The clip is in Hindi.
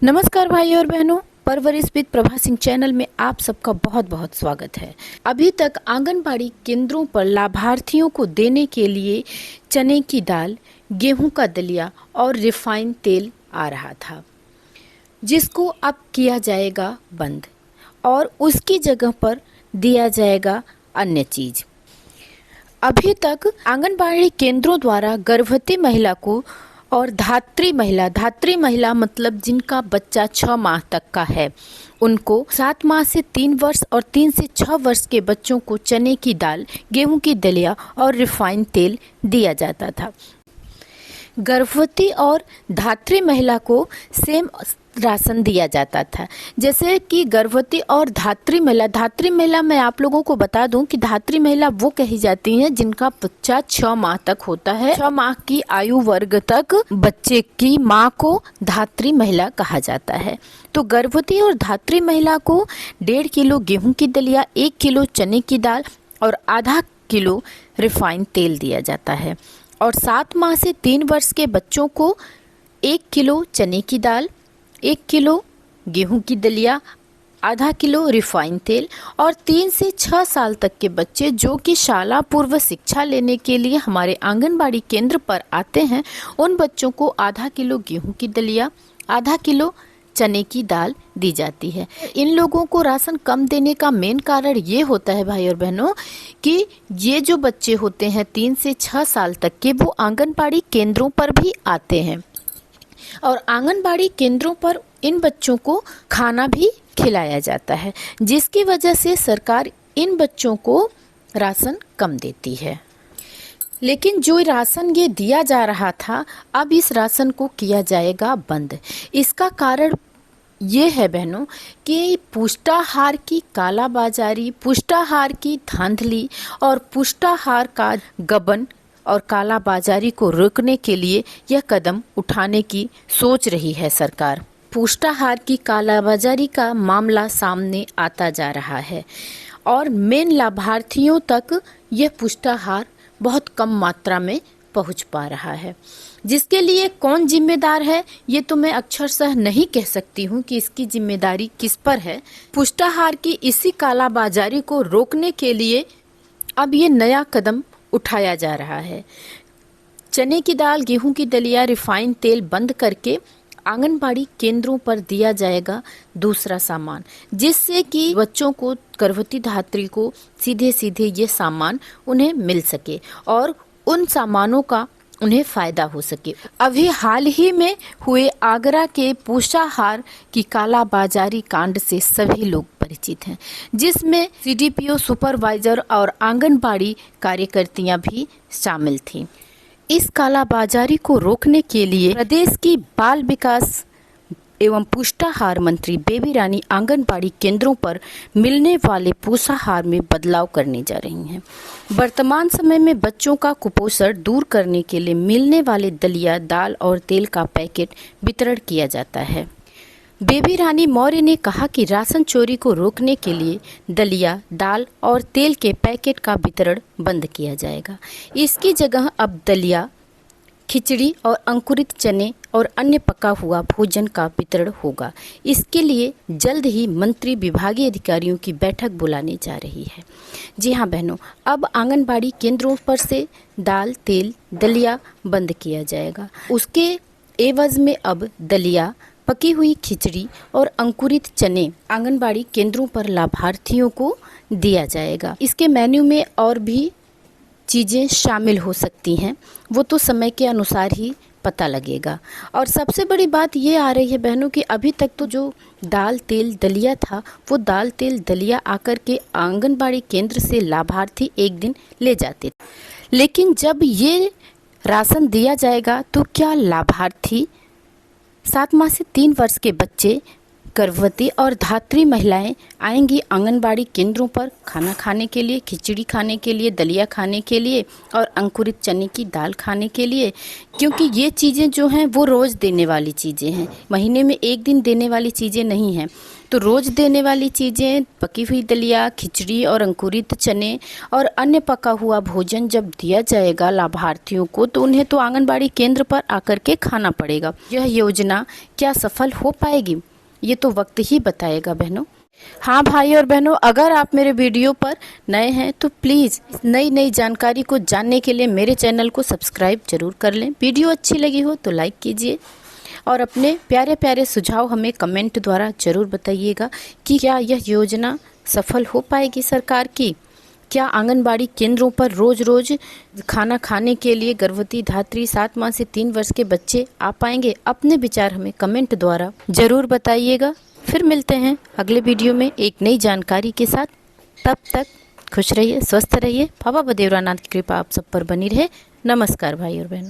नमस्कार भाई और बहनों, परवरिश विद प्रभा सिंह चैनल में आप सबका बहुत बहुत स्वागत है। अभी तक आंगनबाड़ी केंद्रों पर लाभार्थियों को देने के लिए चने की दाल, गेहूं का दलिया और रिफाइंड तेल आ रहा था, जिसको अब किया जाएगा बंद और उसकी जगह पर दिया जाएगा अन्य चीज। अभी तक आंगनबाड़ी केंद्रों द्वारा गर्भवती महिला को और धात्री महिला मतलब जिनका बच्चा 6 माह तक का है, उनको 7 माह से 3 वर्ष और 3 से 6 वर्ष के बच्चों को चने की दाल, गेहूं की दलिया और रिफाइंड तेल दिया जाता था। गर्भवती और धात्री महिला को सेम राशन दिया जाता था। जैसे कि गर्भवती और धात्री महिला मैं आप लोगों को बता दूं कि धात्री महिला वो कही जाती हैं जिनका बच्चा 6 माह तक होता है। 6 माह की आयु वर्ग तक बच्चे की माँ को धात्री महिला कहा जाता है। तो गर्भवती और धात्री महिला को 1.5 किलो गेहूं की दलिया, 1 किलो चने की दाल और आधा किलो रिफाइंड तेल दिया जाता है। और 7 माह से 3 वर्ष के बच्चों को 1 किलो चने की दाल, 1 किलो गेहूं की दलिया, आधा किलो रिफाइंड तेल और 3 से 6 साल तक के बच्चे जो कि शाला पूर्व शिक्षा लेने के लिए हमारे आंगनबाड़ी केंद्र पर आते हैं, उन बच्चों को आधा किलो गेहूं की दलिया, आधा किलो चने की दाल दी जाती है। इन लोगों को राशन कम देने का मेन कारण ये होता है भाई और बहनों कि ये जो बच्चे होते हैं 3 से 6 साल तक के, वो आंगनबाड़ी केंद्रों पर भी आते हैं और आंगनबाड़ी केंद्रों पर इन बच्चों को खाना भी खिलाया जाता है, जिसकी वजह से सरकार इन बच्चों को राशन कम देती है। लेकिन जो राशन ये दिया जा रहा था, अब इस राशन को किया जाएगा बंद। इसका कारण ये है बहनों कि पुष्टाहार की कालाबाजारी, पुष्टाहार की धांधली और पुष्टाहार का गबन और कालाबाजारी को रोकने के लिए यह कदम उठाने की सोच रही है सरकार। पुष्टाहार की कालाबाजारी का मामला सामने आता जा रहा है और मेन लाभार्थियों तक यह पुष्टाहार बहुत कम मात्रा में पहुंच पा रहा है। जिसके लिए कौन जिम्मेदार है ये तो मैं अक्षरशः नहीं कह सकती हूँ कि इसकी जिम्मेदारी किस पर है। पुष्टाहार की इसी कालाबाजारी को रोकने के लिए अब ये नया कदम उठाया जा रहा है। चने की दाल, गेहूं की दलिया, रिफाइंड तेल बंद करके आंगनबाड़ी केंद्रों पर दिया जाएगा दूसरा सामान, जिससे कि बच्चों को, गर्भवती धात्री को सीधे सीधे ये सामान उन्हें मिल सके और उन सामानों का उन्हें फायदा हो सके। अभी हाल ही में हुए आगरा के पोषाहार की कालाबाजारी कांड से सभी लोग परिचित हैं, जिसमें सीडीपीओ, सुपरवाइजर और आंगनबाड़ी कार्यकर्तियां भी शामिल थीं। इस कालाबाजारी को रोकने के लिए प्रदेश की बाल विकास एवं पुष्टाहार मंत्री बेबी रानी आंगनबाड़ी केंद्रों पर मिलने वाले पोषाहार में बदलाव करने जा रही हैं। वर्तमान समय में बच्चों का कुपोषण दूर करने के लिए मिलने वाले दलिया, दाल और तेल का पैकेट वितरण किया जाता है। बेबी रानी मौर्य ने कहा कि राशन चोरी को रोकने के लिए दलिया, दाल और तेल के पैकेट का वितरण बंद किया जाएगा। इसकी जगह अब दलिया, खिचड़ी और अंकुरित चने और अन्य पका हुआ भोजन का वितरण होगा। इसके लिए जल्द ही मंत्री विभागीय अधिकारियों की बैठक बुलाने जा रही है। जी हाँ बहनों, अब आंगनबाड़ी केंद्रों पर से दाल, तेल, दलिया बंद किया जाएगा। उसके एवज में अब दलिया, पकी हुई खिचड़ी और अंकुरित चने आंगनबाड़ी केंद्रों पर लाभार्थियों को दिया जाएगा। इसके मेन्यू में और भी चीज़ें शामिल हो सकती हैं, वो तो समय के अनुसार ही पता लगेगा। और सबसे बड़ी बात ये आ रही है बहनों कि अभी तक तो जो दाल, तेल, दलिया था, वो दाल, तेल, दलिया आकर के आंगनबाड़ी केंद्र से लाभार्थी एक दिन ले जाते थे। लेकिन जब ये राशन दिया जाएगा तो क्या लाभार्थी 7 माह से 3 वर्ष के बच्चे गर्भवती और धात्री महिलाएं आएंगी आंगनबाड़ी केंद्रों पर खाना खाने के लिए, खिचड़ी खाने के लिए, दलिया खाने के लिए और अंकुरित चने की दाल खाने के लिए, क्योंकि ये चीज़ें जो हैं वो रोज़ देने वाली चीज़ें हैं, महीने में एक दिन देने वाली चीज़ें नहीं हैं। तो रोज़ देने वाली चीज़ें पकी हुई दलिया, खिचड़ी और अंकुरित चने और अन्य पका हुआ भोजन जब दिया जाएगा लाभार्थियों को, तो उन्हें तो आंगनबाड़ी केंद्र पर आकर के खाना पड़ेगा। यह योजना क्या सफल हो पाएगी, ये तो वक्त ही बताएगा बहनों। हाँ भाई और बहनों, अगर आप मेरे वीडियो पर नए हैं तो प्लीज़ नई नई जानकारी को जानने के लिए मेरे चैनल को सब्सक्राइब जरूर कर लें। वीडियो अच्छी लगी हो तो लाइक कीजिए और अपने प्यारे प्यारे सुझाव हमें कमेंट द्वारा ज़रूर बताइएगा कि क्या यह योजना सफल हो पाएगी सरकार की। क्या आंगनबाड़ी केंद्रों पर रोज़ रोज़ खाना खाने के लिए गर्भवती धात्री 7 माह से 3 वर्ष के बच्चे आ पाएंगे? अपने विचार हमें कमेंट द्वारा ज़रूर बताइएगा। फिर मिलते हैं अगले वीडियो में एक नई जानकारी के साथ। तब तक खुश रहिए, स्वस्थ रहिए। बाबा बदेवरानाथ की कृपा आप सब पर बनी रहे। नमस्कार भाई और बहनों।